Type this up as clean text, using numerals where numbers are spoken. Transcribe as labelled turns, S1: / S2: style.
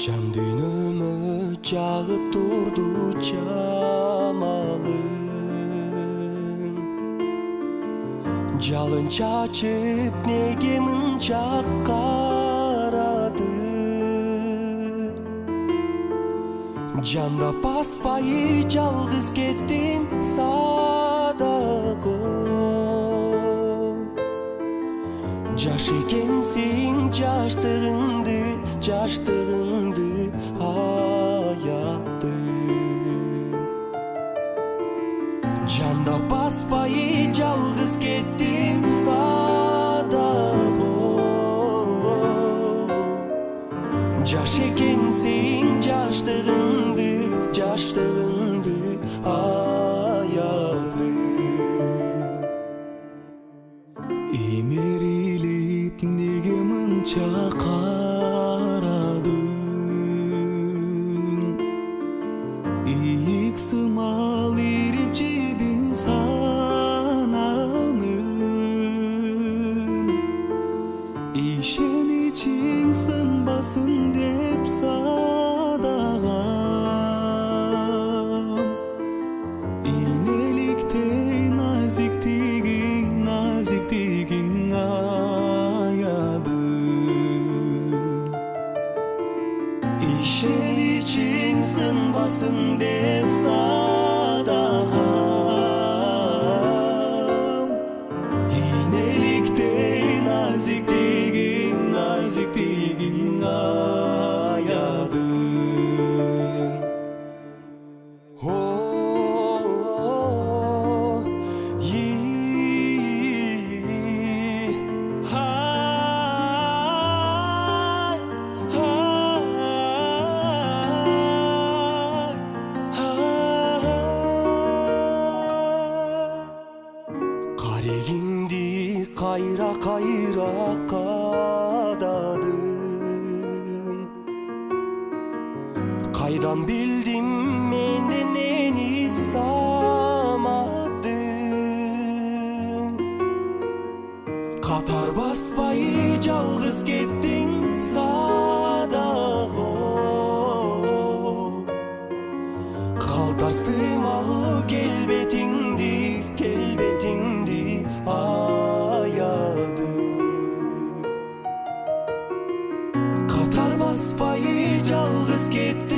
S1: Жан дүйнөмө жагып турду жамалың. Жалын чачып неге мынча карады? Жанда баспай жалгыз кеттим садагы. Жаш экенсиң жаштыгыңды аядым. Жанда баспай жалгыз кеттим садагы. Жаш экенсиң жаштыгыңды аядым. Имерилип неге мынча карадың? Ийик сымал ирип жебин сананын. Ишеничиң сынбасын деп садагам. Инеликтей назиктигиң аядым. Ишеничиң сынбасын деп садагам. Инеликтей назиктигиң аядым. Карегиңди кайра кададым. Кайдан билдим менден нени самадым. Катар баспай жалгыз кеттиң садагы. Калтар сымал келбетиңди аядым. Катар баспай жалгыз кеттиң